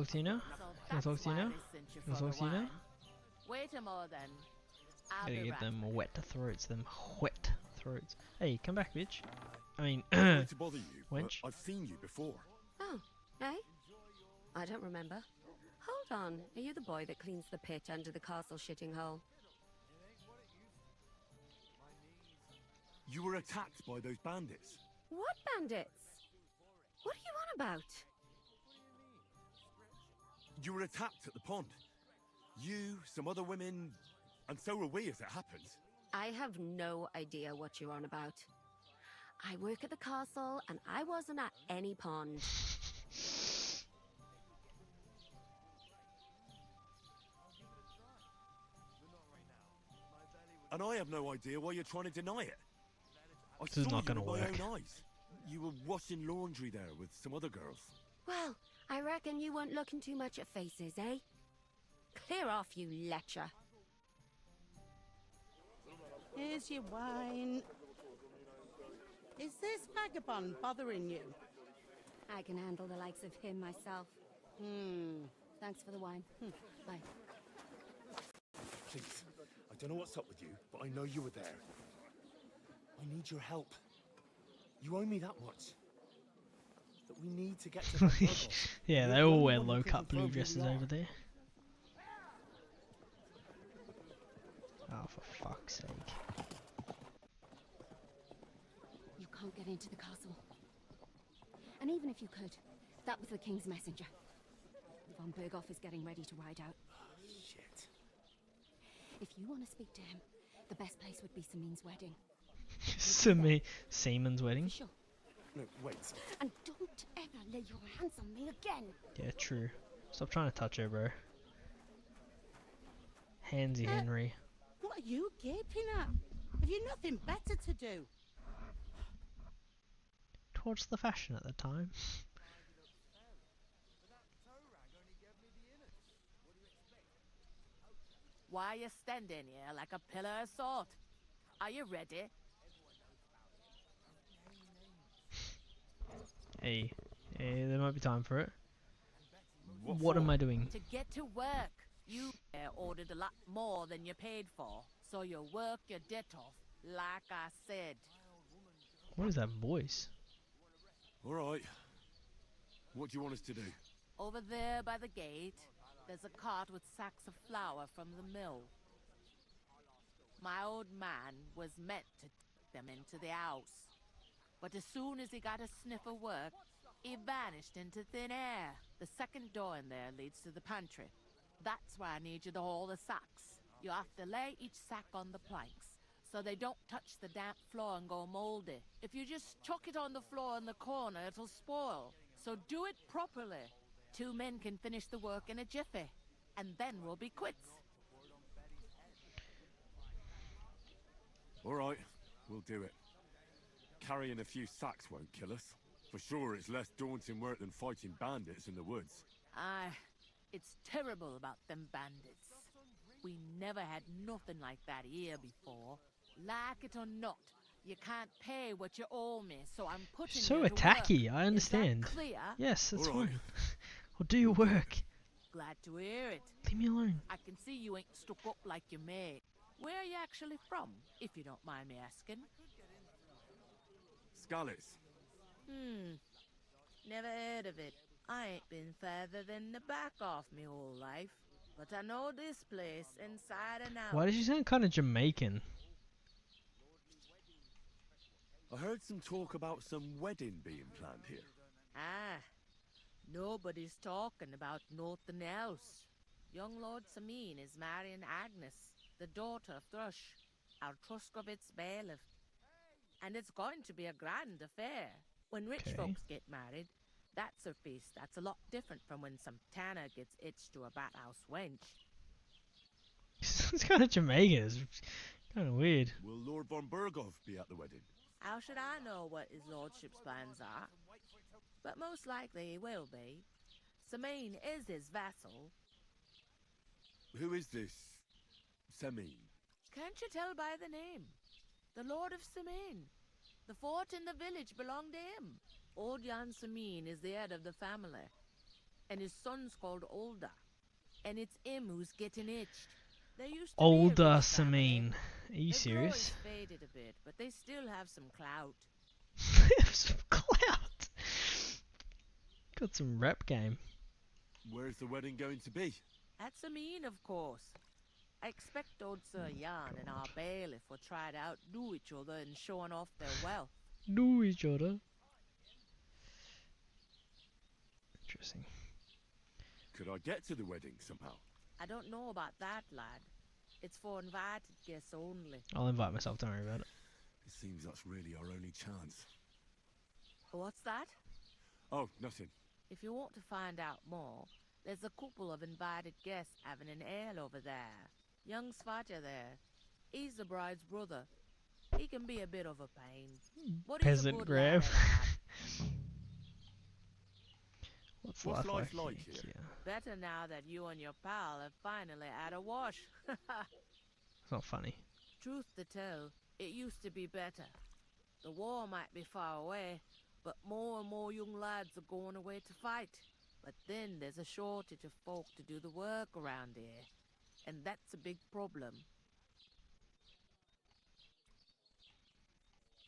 Talk to you now? Can I talk to you now? Can I talk to you now? Wait a more then. Gotta get them wet throats, them wet throats. Hey, come back, bitch. I mean, Sorry to bother you, but wench. I've seen you before. Oh, eh? I don't remember. Hold on, are you the boy that cleans the pit under the castle shitting hole? You were attacked by those bandits. What bandits? What are you on about? You were attacked at the pond. You, some other women, and so were we as it happened. I have no idea what you're on about. I work at the castle, and I wasn't at any pond. And I have no idea why you're trying to deny it. I This is saw not you gonna with my work. own eyes. You were washing laundry there with some other girls. Well, I reckon you weren't looking too much at faces, eh? Clear off, you lecher. Here's your wine. Is this vagabond bothering you? I can handle the likes of him myself. Thanks for the wine. Bye. Please, I don't know what's up with you, but I know you were there. I need your help. You owe me that much. That we need to get to that puddle. Yeah, they all wear low-cut blue dresses over there. Oh, for fuck's sake. You can't get into the castle. And even if you could, that was the king's messenger. Von Berghoff is getting ready to ride out. Shit. If you want to speak to him, the best place would be Samin's wedding. Seaman's wedding? Sure. No, wait. And don't ever lay your hands on me again. Yeah, true. Stop trying to touch her, bro. Handsy Henry. What are you gaping at? Have you nothing better to do? Towards the fashion at the time. Why you standing here like a pillar of salt? Are you ready? Hey, there might be time for it. What am I doing? To get to work. You ordered a lot more than you paid for, so you work your debt off, like I said. What is that voice? All right. What do you want us to do? Over there by the gate, there's a cart with sacks of flour from the mill. My old man was meant to take them into the house, but as soon as he got a sniff of work, he vanished into thin air. The second door in there leads to the pantry. That's why I need you to haul the sacks. You have to lay each sack on the planks, so they don't touch the damp floor and go moldy. If you just chuck it on the floor in the corner, it'll spoil. So do it properly. 2 men can finish the work in a jiffy, and then we'll be quits. All right, we'll do it. Carrying a few sacks won't kill us. For sure, it's less daunting work than fighting bandits in the woods. Aye, it's terrible about them bandits. We never had nothing like that here before. Like it or not, you can't pay what you owe me, so I'm putting So you to attacky, work. I understand. Is that clear? Yes, that's All right. fine. Well, do your work. Glad to hear it. Leave me alone. I can see you ain't stuck up like you made. Where are you actually from, if you don't mind me asking? Scallies. Never heard of it. I ain't been further than the back off me whole life. But I know this place inside and out. Why does she sound kind of Jamaican? I heard some talk about some wedding being planned here. Ah, nobody's talking about nothing else. Young Lord Samin is marrying Agnes, the daughter of Thrush, our Truscovitz bailiff. And it's going to be a grand affair. When rich Okay. folks get married, that's a feast that's a lot different from when some tanner gets hitched to a bat-house wench. It's kind of Jamaican. It's kind of weird. Will Lord von Berghoff be at the wedding? How should I know what his lordship's plans are? But most likely he will be. Samin is his vassal. Who is this Semin? Can't you tell by the name? The Lord of Samin. The fort in the village belonged to him. Old Jan Samin is the head of the family. and his son's called Olda, and it's him who's getting itched. They used to be a Older rich family. Samine. Are you Their glory's serious? faded a bit, but they still have some clout. Some clout. Got some rap game. Where's the wedding going to be? At Samine, of course. I expect old Sir Jan and our bailiff will try to outdo each other in showing off their wealth. Know each other. Interesting. Could I get to the wedding somehow? I don't know about that, lad. It's for invited guests only. I'll invite myself, don't worry about it. It seems that's really our only chance. What's that? Oh, nothing. If you want to find out more, there's a couple of invited guests having an ale over there. Young Svaja there. He's the bride's brother. He can be a bit of a pain. But he's a Peasant good grab. lad. What's What's life life like here? here? Better now that you and your pal have finally had a wash. It's not funny. Truth to tell, it used to be better. The war might be far away, but more and more young lads are going away to fight. But then there's a shortage of folk to do the work around here, and that's a big problem.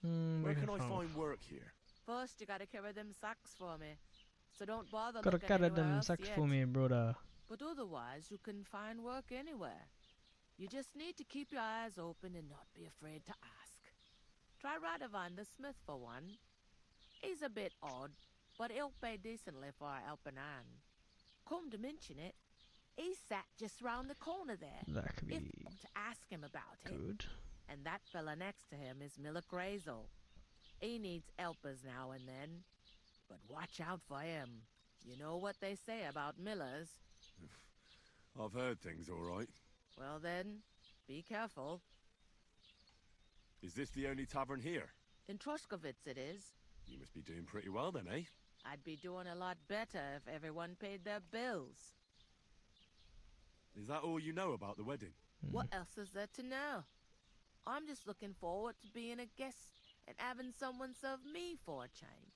Where can I find work here? First, you gotta carry them sacks for me, so don't bother Gotta looking carry anywhere them else sacks yet. for me, brother. But otherwise, you can find work anywhere. You just need to keep your eyes open and not be afraid to ask. Try Radovan the smith for one. He's a bit odd, but he'll pay decently for a helping hand. Come to mention it, he sat just round the corner there. That could If be you want to ask him about it. good. And that fella next to him is Miller Crazel. He needs helpers now and then, but watch out for him. You know what they say about Millers. I've heard things all right. Well then, be careful. Is this the only tavern here? In Troskovitz it is. You must be doing pretty well then, eh? I'd be doing a lot better if everyone paid their bills. Is that all you know about the wedding? What else is there to know? I'm just looking forward to being a guest and having someone serve me for a change.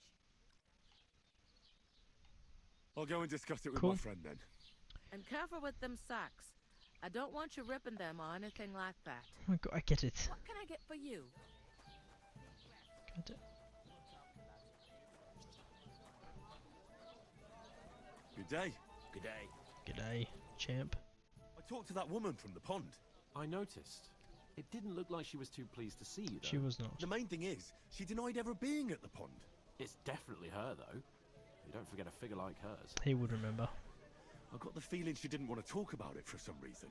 I'll go and discuss it with Cool. my friend then. And careful with them sacks. I don't want you ripping them or anything like that. Oh my god, I get it. What can I get for you? Get it. Good day. Good day. G'day, champ. I talked to that woman from the pond. I noticed. It didn't look like she was too pleased to see you, though. She was not. The main thing is, she denied ever being at the pond. It's definitely her, though. You don't forget a figure like hers. He would remember. I got the feeling she didn't want to talk about it for some reason.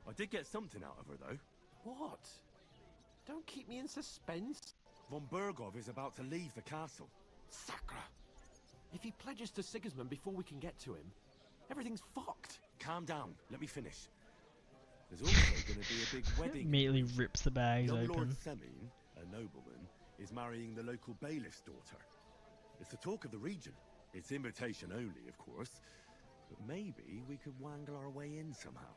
I did get something out of her, though. What? Don't keep me in suspense. Von Bergov is about to leave the castle. Sacra! If he pledges to Sigismund before we can get to him, everything's fucked. Calm down. Let me finish. There's also going to be a big wedding. Immediately rips the bags Young open. Lord Semin, a nobleman, is marrying the local bailiff's daughter. It's the talk of the region. It's invitation only, of course. But maybe we could wangle our way in somehow.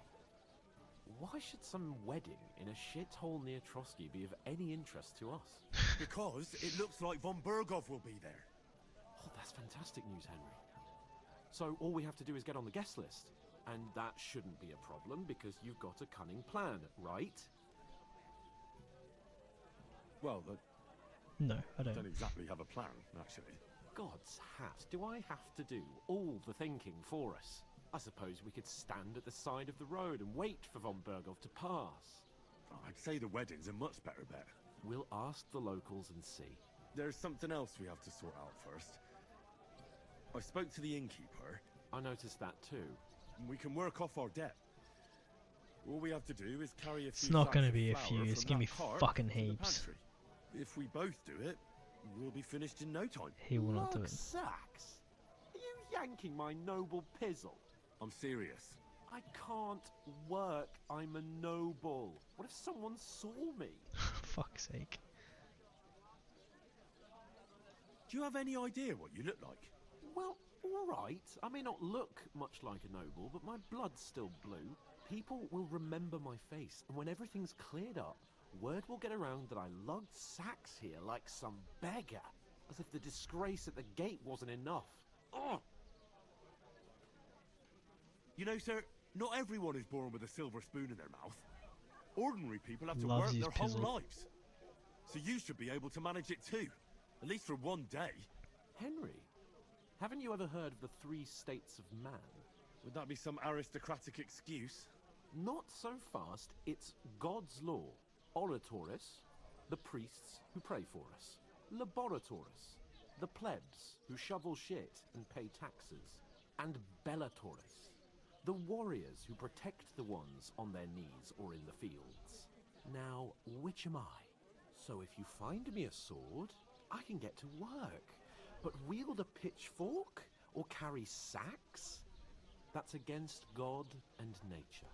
Why should some wedding in a shithole near Trotsky be of any interest to us? Because it looks like Von Bergov will be there. Oh, that's fantastic news, Henry. So all we have to do is get on the guest list. And that shouldn't be a problem because you've got a cunning plan, right? Well, No, I I don't. don't exactly have a plan, actually. God's hat, do I have to do all the thinking for us? I suppose we could stand at the side of the road and wait for von Bergov to pass. I'd say the wedding's a much better bet. We'll ask the locals and see. There's something else we have to sort out first. I spoke to the innkeeper. I noticed that too. And we can work off our debt. All we have to do is carry a few It's not sacks gonna of be a flour few, from it's gonna be that cart fucking to the heaps. pantry. If we both do it, we'll be finished in no time. He will not do Lug it. sacks? Are you yanking my noble pizzle? I'm serious. I can't work. I'm a noble. What if someone saw me? Fuck's sake. Do you have any idea what you look like? Well, alright. I may not look much like a noble, but my blood's still blue. People will remember my face, and when everything's cleared up, word will get around that I lugged sacks here like some beggar. As if the disgrace at the gate wasn't enough. Ugh! You know, sir, not everyone is born with a silver spoon in their mouth. Ordinary people have to Loves work his their whole pizzle. lives. So you should be able to manage it too. At least for one day. Henry, haven't you ever heard of the 3 states of man? Would that be some aristocratic excuse? Not so fast. It's God's law. Oratoris, the priests who pray for us. Laboratoris, the plebs who shovel shit and pay taxes. And Bellatoris, the warriors who protect the ones on their knees or in the fields. Now, which am I? So if you find me a sword, I can get to work. But wield a pitchfork or carry sacks? That's against God and nature.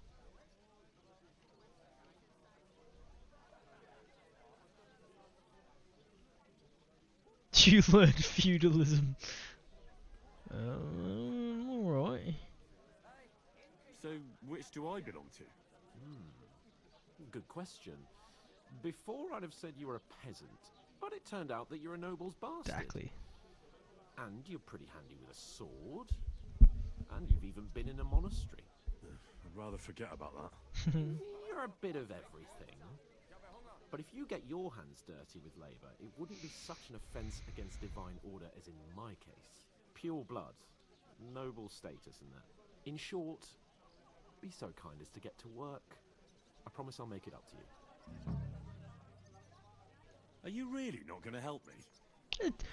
You learned feudalism. Alright. So, which do I belong to? Good question. Before I'd have said you were a peasant, but it turned out that you're a noble's bastard. Exactly. And you're pretty handy with a sword. And you've even been in a monastery. I'd rather forget about that. You're a bit of everything. But if you get your hands dirty with labour, it wouldn't be such an offence against divine order as in my case. Pure blood, noble status and that. In short, be so kind as to get to work. I promise I'll make it up to you. Are you really not going to help me?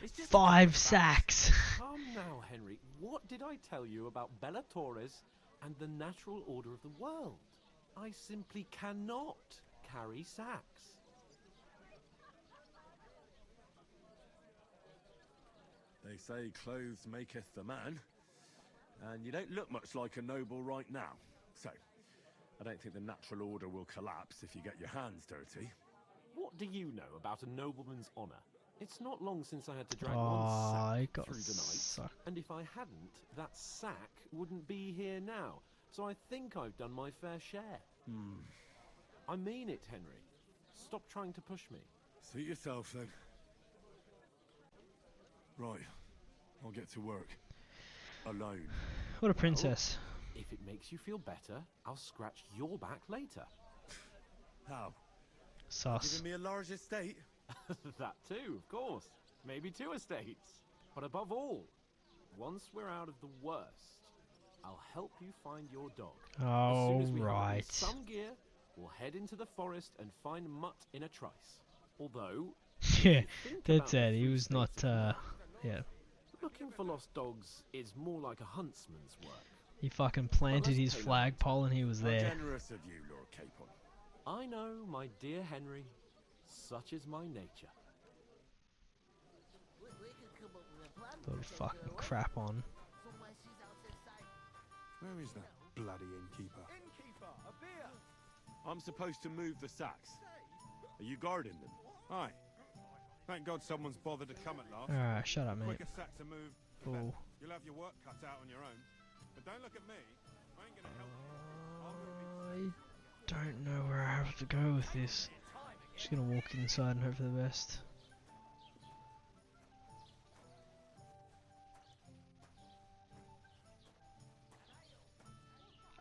It's just 5 sacks. Come now, Henry. What did I tell you about Bellatoris and the natural order of the world? I simply cannot carry sacks. They say clothes maketh the man, and you don't look much like a noble right now. So, I don't think the natural order will collapse if you get your hands dirty. What do you know about a nobleman's honour? It's not long since I had to drag I one sack got through the night, sucked. and if I hadn't, that sack wouldn't be here now. So I think I've done my fair share. I mean it, Henry. Stop trying to push me. Suit yourself, then. Right. I'll get to work. Alone. What a princess. If it makes you feel better, I'll scratch your back later. How? Sus. Giving me a large estate? That too, of course. Maybe 2 estates. But above all, once we're out of the worst, I'll help you find your dog. As soon as we have Alright. some gear, we'll head into the forest and find Mutt in a trice. Although, Yeah, think that's about it. the He 3 was not, states of man. yeah. Looking for lost dogs is more like a huntsman's work. He fucking planted let's his pay no flagpole and he was How there. generous of you, Lord Capon. I know, my dear Henry, such is my nature. Put fucking crap on. Where is that bloody innkeeper? I'm supposed to move the sacks. Are you guarding them? Aye. Thank God someone's bothered to come at last. Alright, shut up, mate. Quicker sacks are moved, the better. Cool. You'll have your work cut out on your own. But don't look at me. I ain't gonna help you. I don't know where I have to go with this. Just gonna walk inside and hope for the best.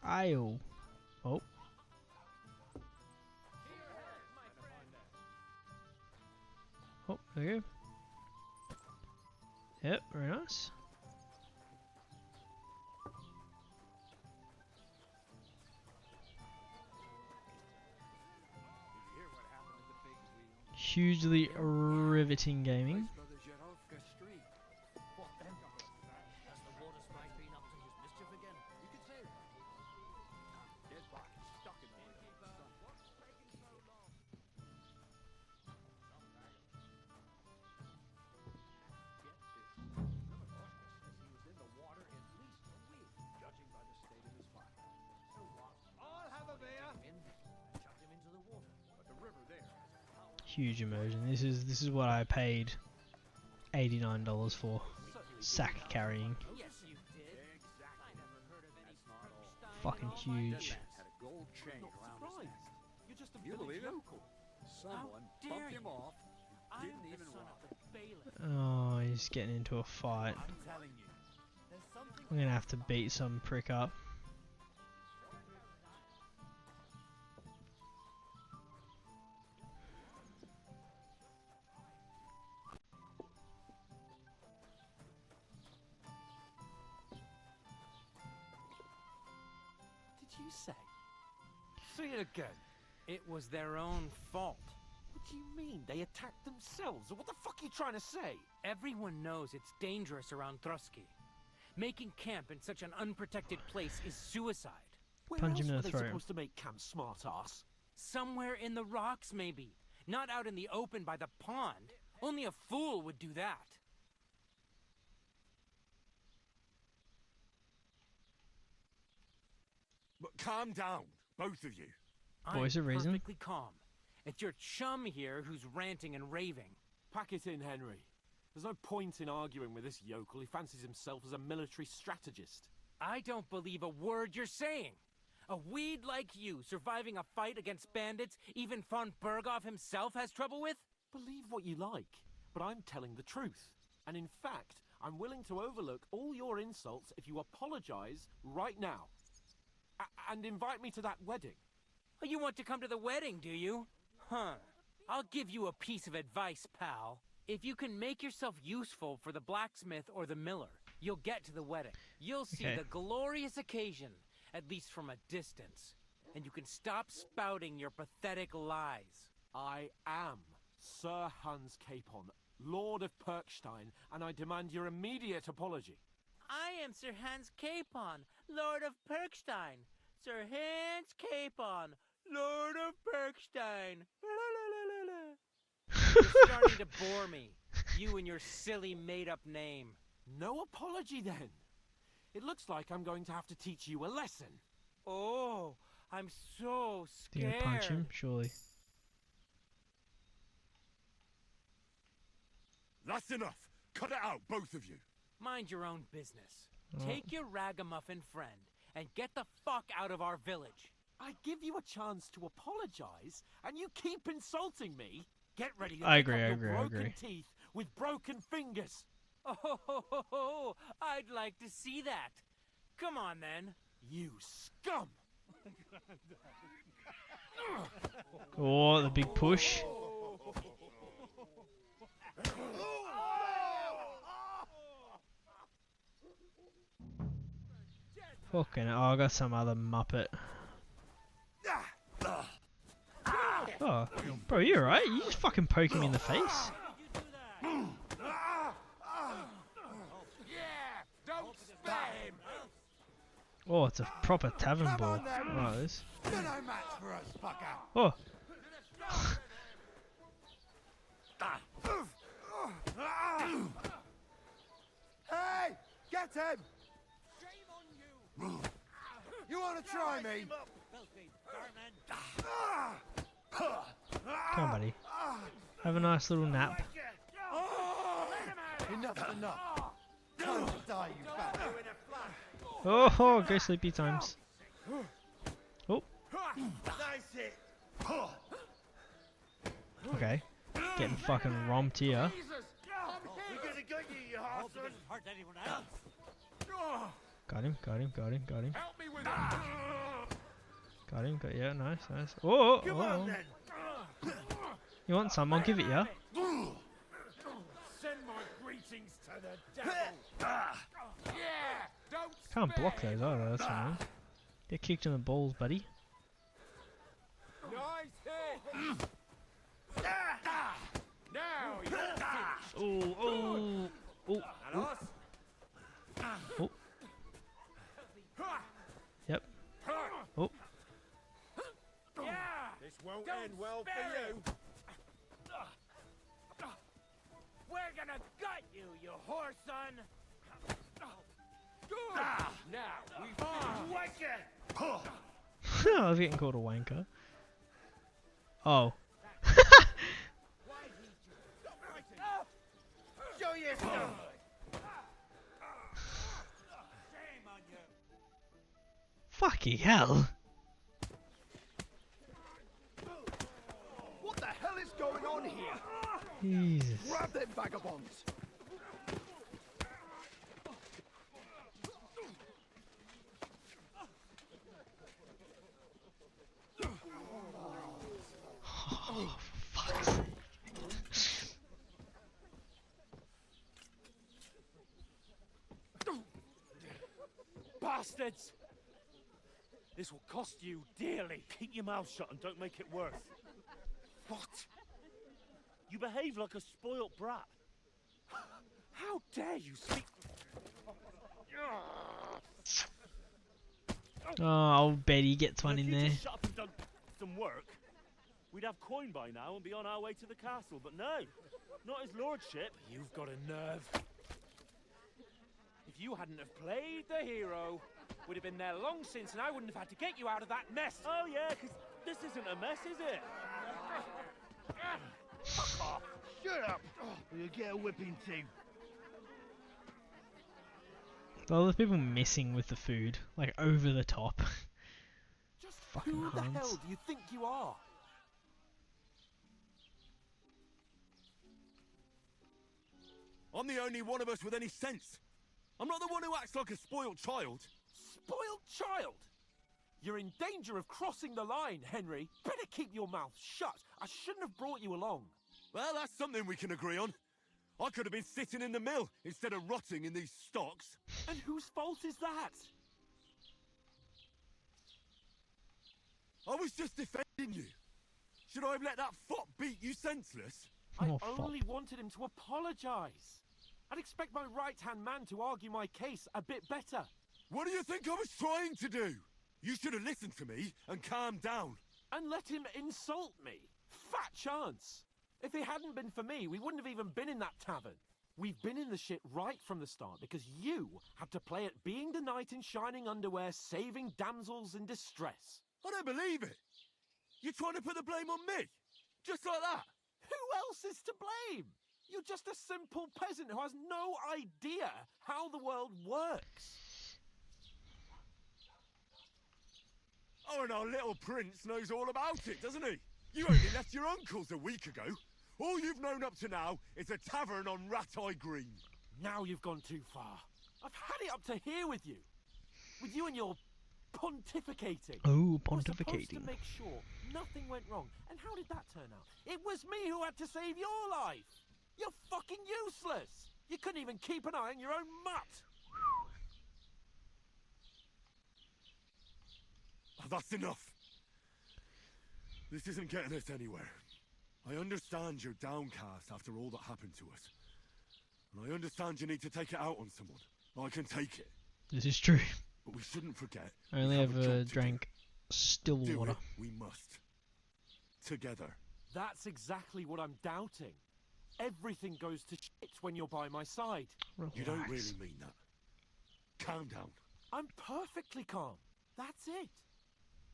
Aisle. Oh. Oh, there you go. Yep, very nice. Hugely riveting gaming. Huge immersion. This is what I paid $89 for. Sack carrying. Fucking huge. You're just a village local. Someone bumped him off. Didn't even walk. Oh, he's getting into a fight. I'm telling you, there's something I'm gonna have to beat some prick up. do you say? Say it again. It was their own fault. What do you mean? They attacked themselves? What the fuck are you trying to say? Everyone knows it's dangerous around Trotsky. Making camp in such an unprotected place is suicide. Where Punch him else in were the they throat. supposed to make camp, smart-ass? Somewhere in the rocks, maybe. Not out in the open by the pond. Only a fool would do that. But calm down, both of you. Voice I'm of reason. perfectly calm. It's your chum here who's ranting and raving. Pack it in, Henry. There's no point in arguing with this yokel. He fancies himself as a military strategist. I don't believe a word you're saying. A weed like you surviving a fight against bandits even von Berghoff himself has trouble with? Believe what you like, but I'm telling the truth. And in fact, I'm willing to overlook all your insults if you apologize right now. And invite me to that wedding. Oh, you want to come to the wedding, do you? Huh. I'll give you a piece of advice, pal. If you can make yourself useful for the blacksmith or the miller, you'll get to the wedding. You'll see Okay. the glorious occasion, at least from a distance. And you can stop spouting your pathetic lies. I am Sir Hans Capon, Lord of Perkstein, and I demand your immediate apology. I am Sir Hans Capon, Lord of Perkstein. Sir Hans Capon, Lord of Perkstein. You're starting to bore me. You and your silly made-up name. No apology then. It looks like I'm going to have to teach you a lesson. Oh, I'm so Do you scared. gonna punch him? Surely. That's enough. Cut it out, both of you. Mind your own business. Oh. Take your ragamuffin friend and get the fuck out of our village. I give you a chance to apologize, and you keep insulting me. Get ready to I pick agree, up I your agree, I broken agree. teeth with broken fingers. Oh, I'd like to see that. Come on, then. You scum! Oh, the big push. Fucking hell, I got some other muppet. Oh, bro, you alright? You just fucking poking me in the face. Don't spare him! Oh, it's a proper tavern ball. Oh, this. You're no match for us, fucker! Oh, Hey! Get him! You want to try me? come on, buddy. Have a nice little nap. Enough's enough. Time to die, you bastard. Oh, go sleepy times. Oh, Nice hit. okay. Getting fucking romped here. We're gonna get you, you arsehole. hurt anyone else. Got him, got him, got him, got him. Help me with it. Got him, got, yeah, nice, nice. Oh, Come oh, on oh. then. You want some? I'll give it ya. Send my greetings to the devil. Yeah, don't Can't spare block him. those either, that's annoying. Get kicked in the balls, buddy. Nice hit. Now you're finished. Oh, oh, oh, And us? oh. Yep. Oh, Yeah. This won't end well for you. We're gonna gut you, you whore son. Now we wanker. I was getting called a wanker. Oh. Show your stuff. Shame on you. Fucking hell. What the hell is going on here? Jesus. Grab them vagabonds. Oh, for fuck's sake. Bastards! This will cost you dearly. Keep your mouth shut and don't make it worse. What? You behave like a spoilt brat. How dare you speak... Oh, old Betty gets one If in you there. just shut up and done some work, we'd have coin by now and be on our way to the castle. But no, not his lordship. You've got a nerve. If you hadn't have played the hero, we'd have been there long since, and I wouldn't have had to get you out of that mess. Oh yeah, because this isn't a mess, is it? Fuck off. Shut up! You'll get a whipping too. All the people messing with the food, like over the top. Just Fucking who the Hans. hell do you think you are? I'm the only one of us with any sense. I'm not the one who acts like a spoiled child. Spoiled child? You're in danger of crossing the line, Henry. Better keep your mouth shut. I shouldn't have brought you along. Well, that's something we can agree on. I could have been sitting in the mill instead of rotting in these stocks. And whose fault is that? I was just defending you. Should I have let that fop beat you senseless? I Oh, only fuck. wanted him to apologise. I'd expect my right-hand man to argue my case a bit better. What do you think I was trying to do? You should have listened to me and calmed down. And let him insult me. Fat chance. If it hadn't been for me, we wouldn't have even been in that tavern. We've been in the shit right from the start because you had to play at being the knight in shining underwear, saving damsels in distress. I don't believe it. You're trying to put the blame on me? Just like that? Who else is to blame? You're just a simple peasant who has no idea how the world works. Oh, and our little prince knows all about it, doesn't he? You only left your uncle's a week ago. All you've known up to now is a tavern on Rat-Eye Green. Now you've gone too far. I've had it up to here with you. With you and your pontificating. Oh, You were supposed pontificating. to make sure nothing went wrong. And how did that turn out? It was me who had to save your life. You're fucking useless. You couldn't even keep an eye on your own mutt. Oh, that's enough. This isn't getting us anywhere. I understand you're downcast after all that happened to us. And I understand you need to take it out on someone. I can take it. This is true. But we shouldn't forget. I we only have a job ever to do. drank still Do water. it, we must. Together. That's exactly what I'm doubting. Everything goes to shit when you're by my side. You don't Relax. really mean that. Calm down. I'm perfectly calm. That's it.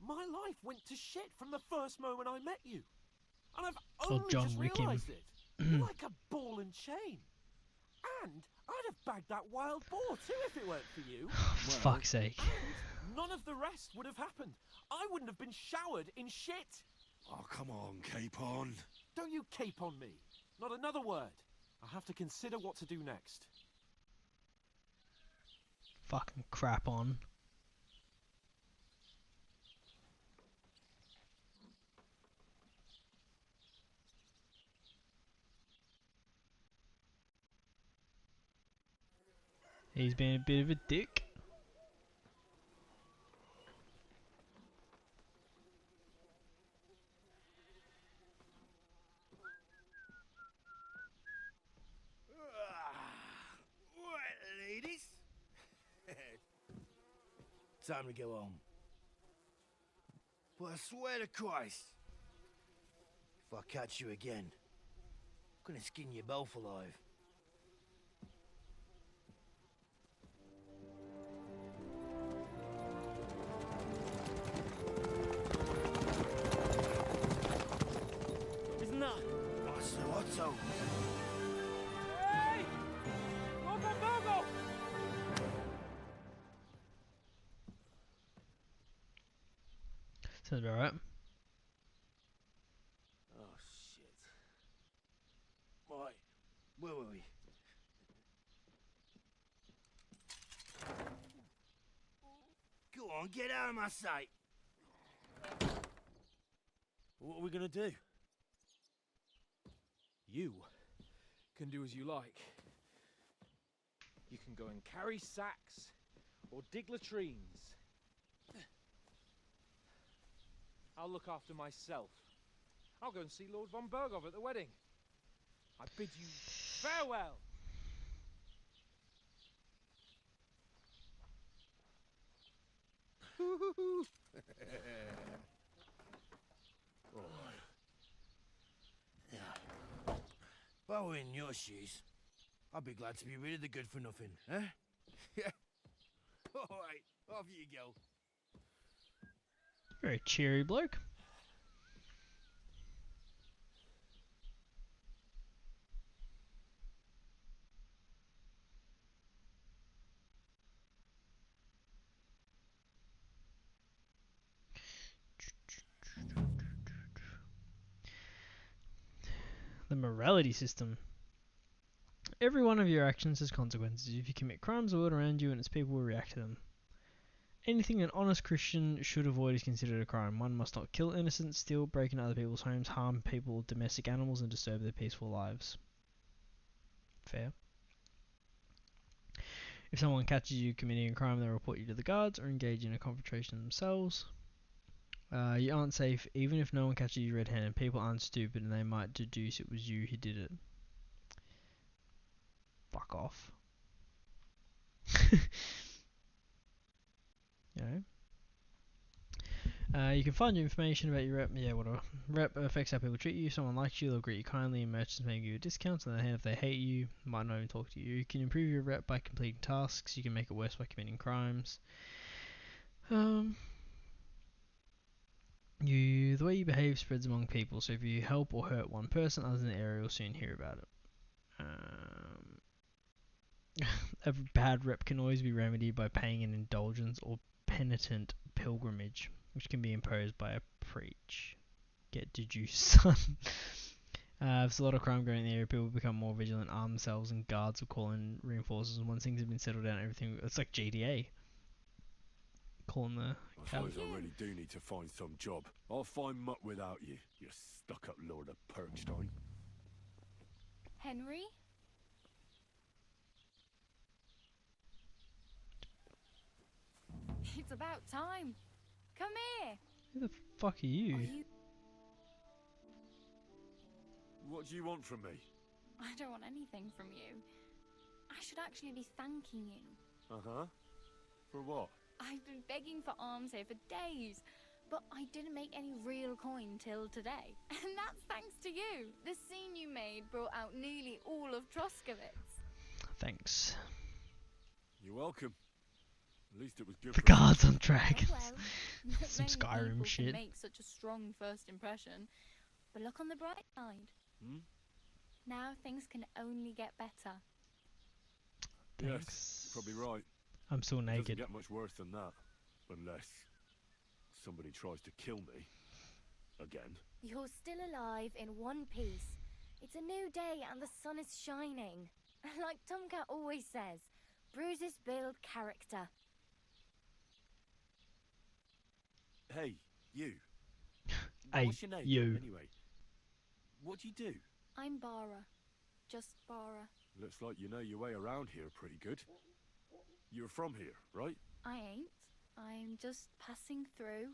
My life went to shit from the first moment I met you. And I've Or only John just Wick him. realised it. You're like a ball and chain. And I'd have bagged that wild boar too if it weren't for you. For fuck's sake. And none of the rest would have happened. I wouldn't have been showered in shit. Oh, come on, Capon. Don't you cape on me. Not another word. I'll have to consider what to do next. Fucking crap on. He's been a bit of a dick. Right, ladies. Time to go home. But I swear to Christ, if I catch you again, I'm gonna skin you both alive. Isn't that... What's the Otto? Hey! Logo, logo! Sounds about right. Oh, shit. Right, where were we? Go on, get out of my sight. What are we gonna do? You can do as you like. You can go and carry sacks or dig latrines. I'll look after myself. I'll go and see Lord von Berghoff at the wedding. I bid you farewell. If I were in your shoes, I'd be glad to be rid of the good for nothing, eh? Yeah. Alright, off you go. Very cheery bloke. The morality system. Every one of your actions has consequences. If you commit crimes, the world around you and its people will react to them. Anything an honest Christian should avoid is considered a crime. One must not kill innocents, steal, break into other people's homes, harm people, domestic animals, and disturb their peaceful lives. Fair. If someone catches you committing a crime, they'll report you to the guards or engage in a confrontation themselves. You aren't safe even if no one catches you red-handed. People aren't stupid and they might deduce it was you who did it. Fuck off. You know? You can find your information about your rep. Yeah, whatever. Rep affects how people treat you. If someone likes you, they'll greet you kindly, and merchants may give you discounts. On the other hand, if they hate you, might not even talk to you. You can improve your rep by completing tasks. You can make it worse by committing crimes. The way you behave spreads among people, so if you help or hurt one person, others in the area will soon hear about it. A bad rep can always be remedied by paying an indulgence or penitent pilgrimage, which can be imposed by a preach. Get deduced, son. If there's a lot of crime going in the area, people become more vigilant, arm themselves, and guards will call in reinforcements. And once things have been settled down, everything, it's like GTA. Calling the I suppose I really do need to find some job. I'll find mutt without you, you stuck-up Lord of Perkstein. Henry? It's about time. Come here. Who the fuck are you? What do you want from me? I don't want anything from you. I should actually be thanking you. Uh-huh. For what? I've been begging for alms here for days, but I didn't make any real coin till today. And that's thanks to you. The scene you made brought out nearly all of Troskowitz. Thanks. You're welcome. At least it was good The for guards on track. Oh well, not Some many Skyrim people shit. can make such a strong first impression. But look on the bright side. Now things can only get better. Thanks. Yes, probably right. I'm still It naked. doesn't get much worse than that. Unless somebody tries to kill me. Again. You're still alive in one piece. It's a new day and the sun is shining. Like Tomcat always says, bruises build character. Hey, you. Hey, What's your name, you. anyway? What do you do? I'm Bara. Just Bara. Looks like you know your way around here pretty good. You're from here, right? I ain't. I'm just passing through.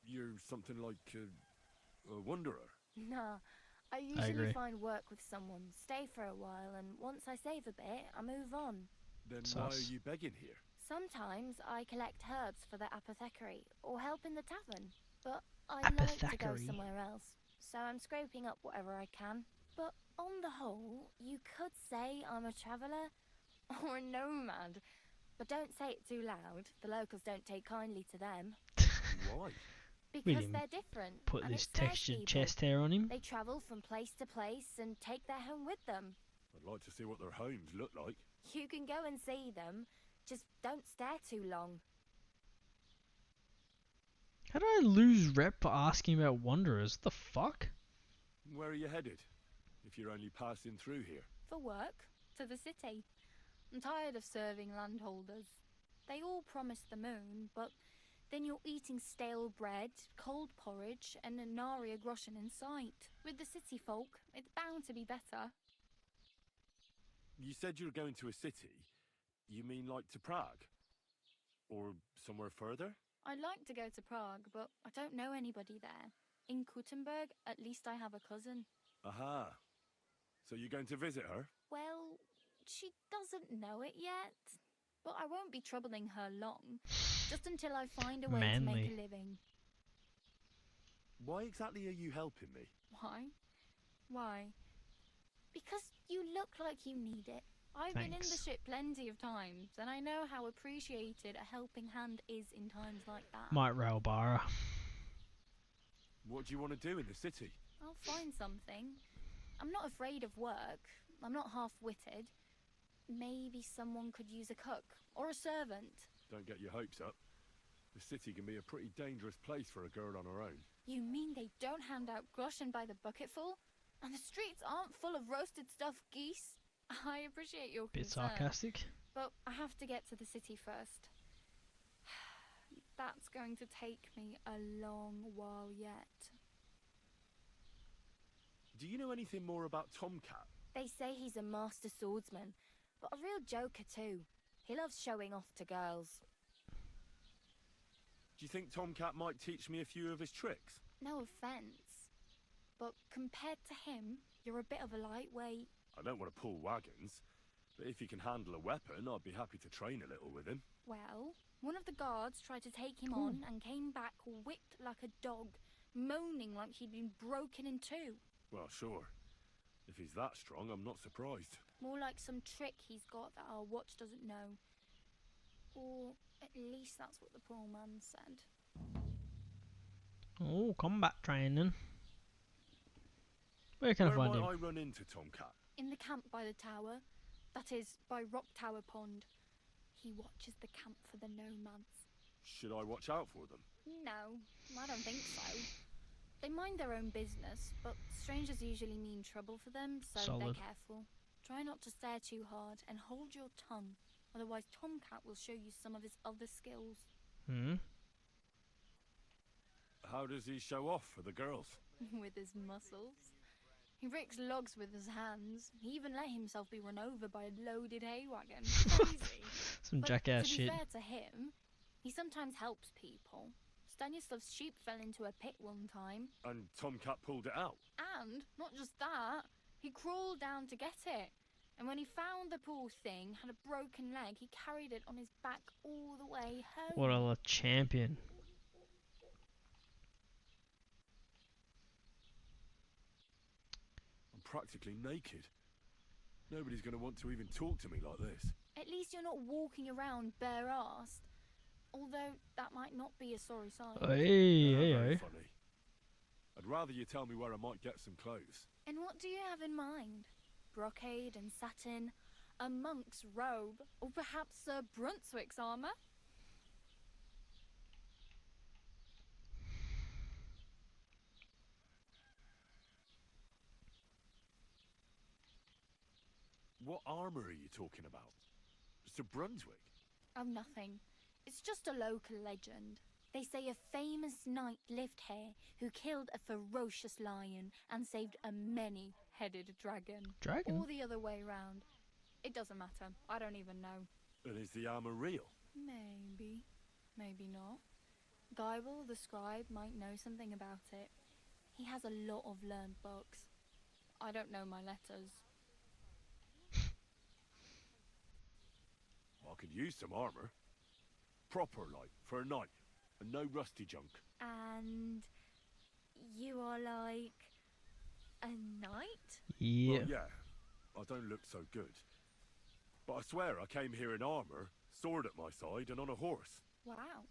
You're something like a wanderer. Nah, I agree. usually find work with someone, stay for a while, and once I save a bit, I move on. Then Sus. why are you begging here? Sometimes I collect herbs for the apothecary, or help in the tavern. But I'd like to go Apothecary? somewhere else, so I'm scraping up whatever I can. But on the whole, you could say I'm a traveller, or a nomad. But don't say it too loud, the locals don't take kindly to them. Why? Because didn't they're different. Put and this it's their textured people. chest hair on him. They travel from place to place and take their home with them. I'd like to see what their homes look like. You can go and see them, just don't stare too long. How did I lose rep for asking about wanderers? What the fuck? Where are you headed? If you're only passing through here. For work, to the city. I'm tired of serving landholders. They all promise the moon, but then you're eating stale bread, cold porridge, and a nary a groschen in sight. With the city folk, it's bound to be better. You said you were going to a city. You mean like to Prague? Or somewhere further? I'd like to go to Prague, but I don't know anybody there. In Kuttenberg, at least I have a cousin. Aha. So you're going to visit her? Well, she doesn't know it yet. But I won't be troubling her long. Just until I find a way to make a living. Why exactly are you helping me? Why? Why? Because you look like you need it. I've been in the ship plenty of times, and I know how appreciated a helping hand is in times like that. Might rail Bara. What do you want to do in the city? I'll find something. I'm not afraid of work. I'm not half-witted. Maybe someone could use a cook or a servant. Don't get your hopes up. The city can be a pretty dangerous place for a girl on her own. You mean they don't hand out groschen by the bucketful? And the streets aren't full of roasted stuffed geese? I appreciate your concern. Bit sarcastic. But I have to get to the city first. That's going to take me a long while yet. Do you know anything more about Tomcat? They say he's a master swordsman, but a real joker too. He loves showing off to girls. Do you think Tomcat might teach me a few of his tricks? No offence, but compared to him, you're a bit of a lightweight. I don't want to pull wagons, but if he can handle a weapon, I'd be happy to train a little with him. Well, one of the guards tried to take him on and came back whipped like a dog, moaning like he'd been broken in two. Well, sure. If he's that strong, I'm not surprised. More like some trick he's got that our watch doesn't know. Or at least that's what the poor man said. Oh, combat training. Where can I find him? Where might I run into Tomcat? In the camp by the tower. That is, by Rock Tower Pond. He watches the camp for the nomads. Should I watch out for them? No, I don't think so. They mind their own business, but strangers usually mean trouble for them, so they're careful. Try not to stare too hard and hold your tongue, otherwise Tomcat will show you some of his other skills. How does he show off for the girls? With his muscles. He rakes logs with his hands. He even let himself be run over by a loaded hay wagon. Crazy. Some jackass shit. To be fair to him, he sometimes helps people. Stanislav's sheep fell into a pit one time. And Tomcat pulled it out? And, not just that, he crawled down to get it. And when he found the poor thing had a broken leg, he carried it on his back all the way home. What a champion. I'm practically naked. Nobody's going to want to even talk to me like this. At least you're not walking around bare-assed. Although, that might not be a sorry sign. Hey. Funny. I'd rather you tell me where I might get some clothes. And what do you have in mind? Brocade and satin, a monk's robe, or perhaps Sir Brunswick's armour? What armour are you talking about? Sir Brunswick? Oh, nothing. It's just a local legend. They say a famous knight lived here who killed a ferocious lion and saved a many-headed dragon. Dragon? Or the other way round. It doesn't matter. I don't even know. And is the armour real? Maybe. Maybe not. Geibel, the scribe, might know something about it. He has a lot of learned books. I don't know my letters. I could use some armour. Proper, like, for a knight. And no rusty junk. And you are like a knight? Yeah. Well, yeah, I don't look so good. But I swear I came here in armour, sword at my side, and on a horse. Wow.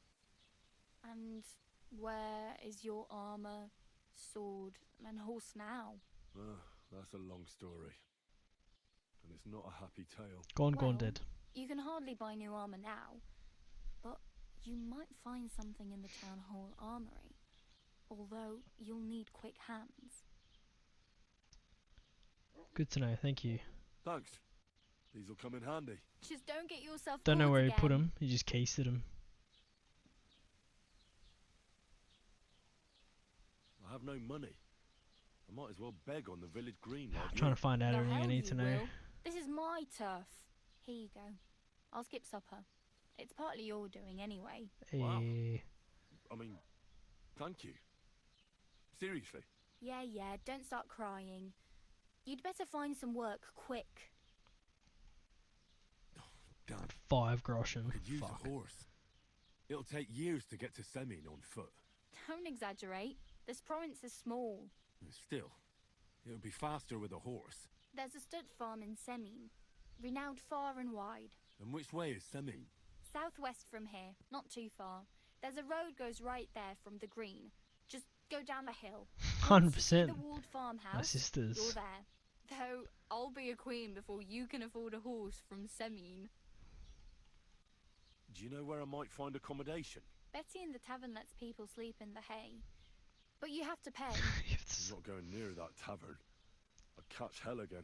And where is your armour, sword, and horse now? That's a long story. And it's not a happy tale. Gone dead. You can hardly buy new armour now, but you might find something in the town hall armoury. Although, you'll need quick hands. Good to know, thank you. Thanks. These will come in handy. Just don't get yourself Don't know pulled where again. he put them, he just cased them. I have no money. I might as well beg on the village green. Like I'm trying to find out The everything I hell need you to know. will. This is my turf. Here you go. I'll skip supper. It's partly your doing anyway. Wow. Hey. I mean, thank you. Seriously. Yeah, don't start crying. You'd better find some work quick. Damn. 5 groschen. I could use Fuck. a horse. It'll take years to get to Semin on foot. Don't exaggerate. This province is small. Still, it'll be faster with a horse. There's a stud farm in Semin, renowned far and wide. And which way is Semin? Southwest from here, not too far. There's a road goes right there from the green. Just go down the hill. Once you see 100%. the walled farmhouse, My sisters. you're there. Though I'll be a queen before you can afford a horse from Semin. Do you know where I might find accommodation? Betty in the tavern lets people sleep in the hay. But you have to pay. I'm not going near that tavern. I'd catch hell again.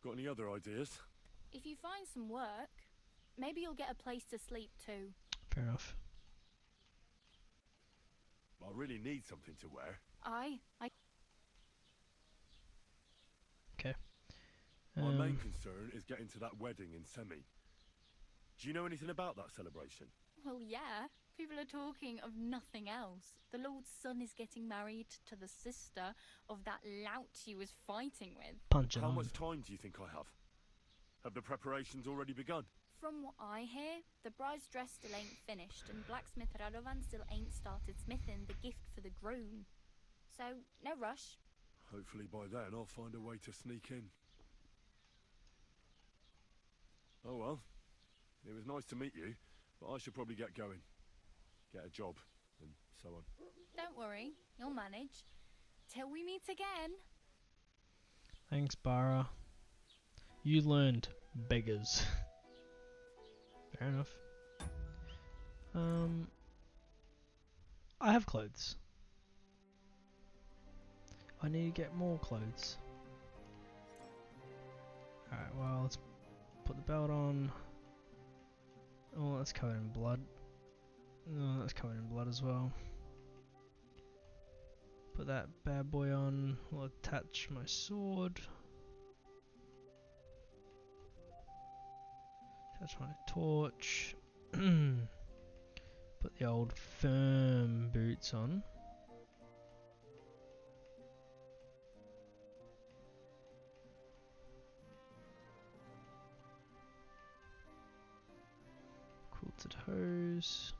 Got any other ideas? If you find some work, maybe you'll get a place to sleep too. Fair enough. I really need something to wear. I Okay. My main concern is getting to that wedding in Semi. Do you know anything about that celebration? Well, yeah. People are talking of nothing else. The Lord's son is getting married to the sister of that lout he was fighting with. Punch it How on. much time do you think I have? Have the preparations already begun? From what I hear, the bride's dress still ain't finished, and blacksmith Radovan still ain't started smithing the gift for the groom. So, no rush. Hopefully by then I'll find a way to sneak in. Oh well. It was nice to meet you, but I should probably get going. Get a job, and so on. Don't worry, you'll manage. Till we meet again. Thanks, Bara. You learned, beggars. Fair enough. I have clothes. I need to get more clothes. Alright, well, let's put the belt on. Oh, that's covered in blood. Oh, that's covered in blood as well. Put that bad boy on. We'll attach my sword. Attach my torch. Put the old firm boots on. Quilted hose.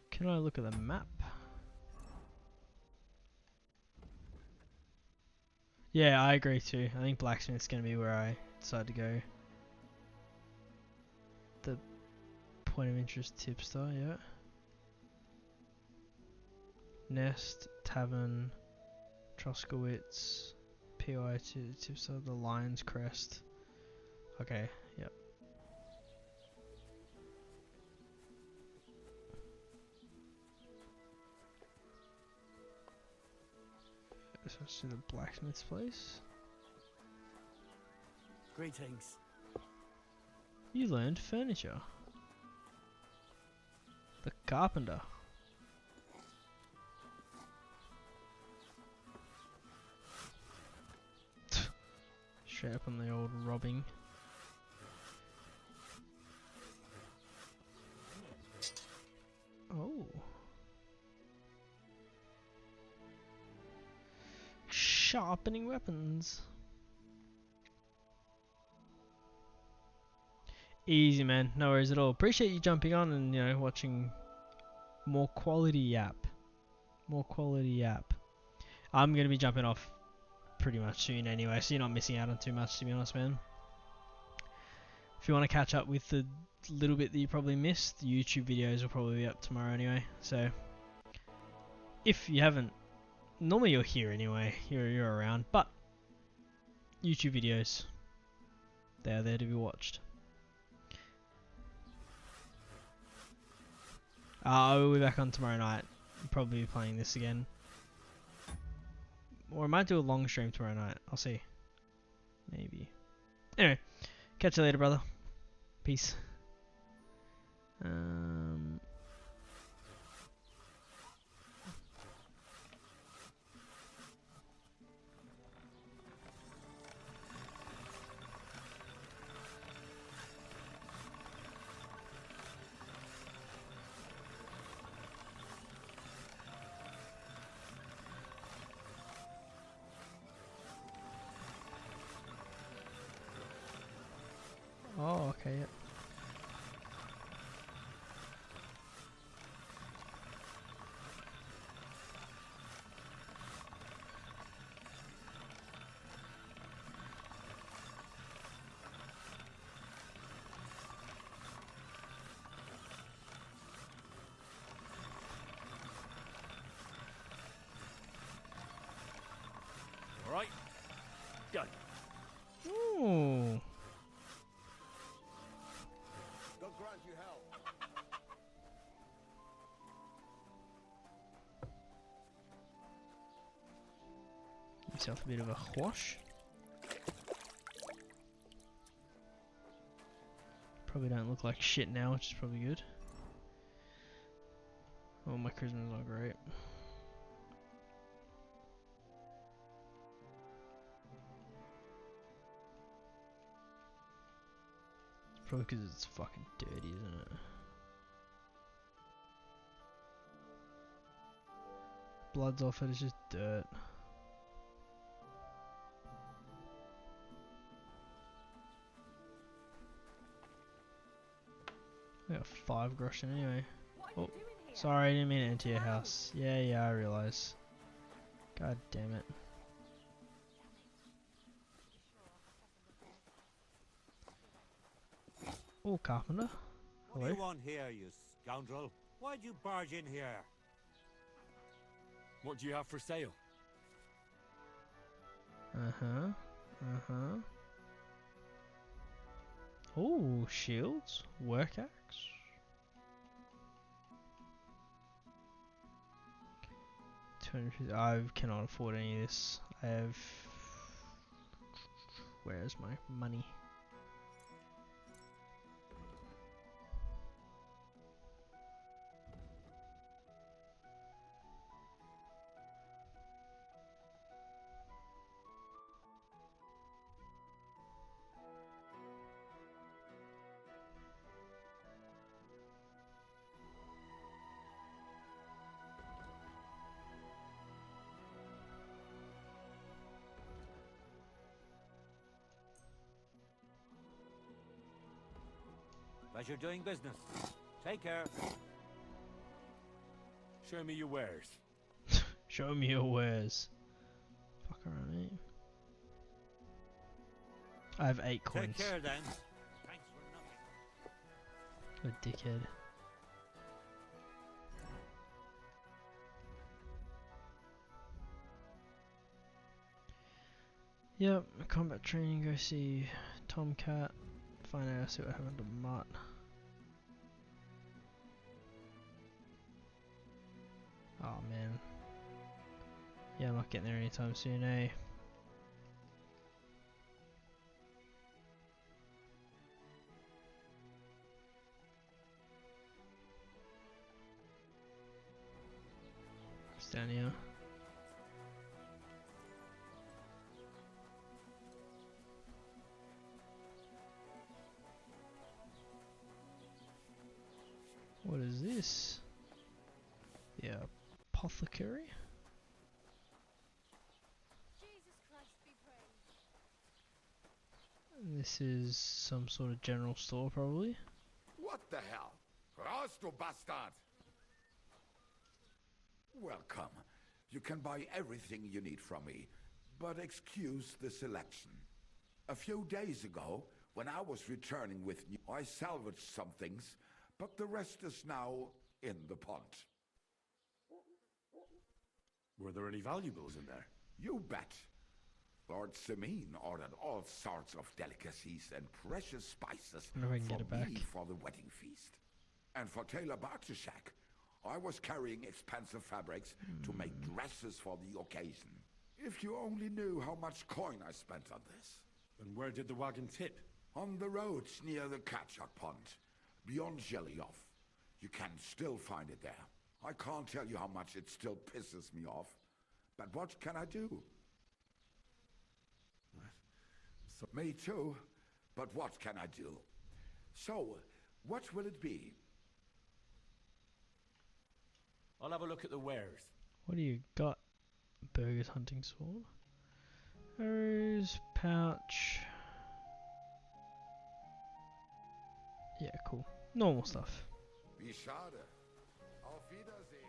Can I look at the map? Yeah, I agree too. I think blacksmith's gonna be where I decide to go. The point of interest tipster, yeah. Nest, Tavern, Troskowitz, PI tipster, the Lion's Crest. Okay, yep. Let's do the blacksmith's place. Greetings. You learned furniture. The carpenter. Straight up on the old robbing. Oh. Sharpening weapons. Easy, man. No worries at all. Appreciate you jumping on and, you know, watching more quality yap. More quality yap. I'm going to be jumping off pretty much soon anyway, so you're not missing out on too much, to be honest, man. If you want to catch up with the little bit that you probably missed, the YouTube videos will probably be up tomorrow anyway. So, if you haven't, normally you're here anyway, you're around, but YouTube videos, they're there to be watched. I will be back on tomorrow night. I'll probably be playing this again. Or I might do a long stream tomorrow night. I'll see. Maybe. Anyway, Catch you later, brother. Peace. Oh, okay, yep. All right, go. Ooh. God grant you help. Give yourself a bit of a wash. Probably don't look like shit now, which is probably good. Oh, my charisma's not great. Probably because it's fucking dirty, isn't it? Blood's off it, it's just dirt. I got 5 groschen anyway. Oh, sorry, I didn't mean to enter your house. Yeah, I realise. God damn it. Oh, carpenter. What do you want here, you scoundrel? Why'd you barge in here? What do you have for sale? Oh, shields, work axe. I cannot afford any of this. I have. Where's my money? Pleasure doing business. Take care. Show me your wares. Show me your wares. Fuck around, mate. I have 8 coins. Take care then. Thanks for nothing. What a dickhead. Yep, combat training, go see Tomcat. Find out, see what happened to Mutt. Oh man. Yeah, I'm not getting there anytime soon, eh? It's down here. What is this? The apothecary? This is some sort of general store, probably. What the hell? Raus, du Bastard! Welcome. You can buy everything you need from me, but excuse the selection. A few days ago, when I was returning with you, I salvaged some things, but the rest is now in the pond. Were there any valuables in there? You bet. Lord Semin ordered all sorts of delicacies and precious spices I wonder if I can get for it back. me for the wedding feast. And for Taylor Bartishak, I was carrying expensive fabrics to make dresses for the occasion. If you only knew how much coin I spent on this. And where did the wagon tip? On the roads near the Katchak Pond, beyond Jellyov. You can still find it there. I can't tell you how much it still pisses me off. But what can I do? So, me too. But what can I do? So, what will it be? I'll have a look at the wares. What do you got? Burger's hunting sword. Arrows, pouch. Yeah, cool. Normal stuff. Wie schade. Auf Wiedersehen.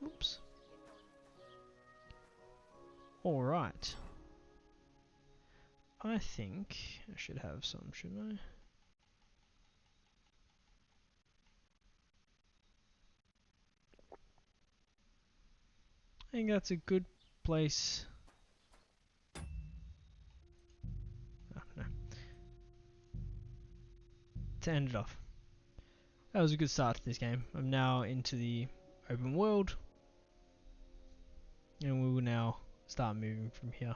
Oops. Alright. I think I should have some, shouldn't I? I think that's a good place. Oh, no. To end it off. That was a good start to this game. I'm now into the open world. And we will now start moving from here.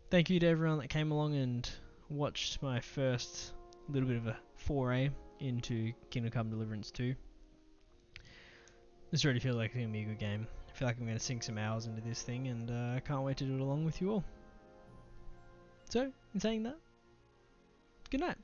Thank you to everyone that came along and watched my first little bit of a foray into Kingdom Come Deliverance 2. This already feels like it's going to be a good game. I feel like I'm going to sink some hours into this thing, and I can't wait to do it along with you all. So, in saying that, good night.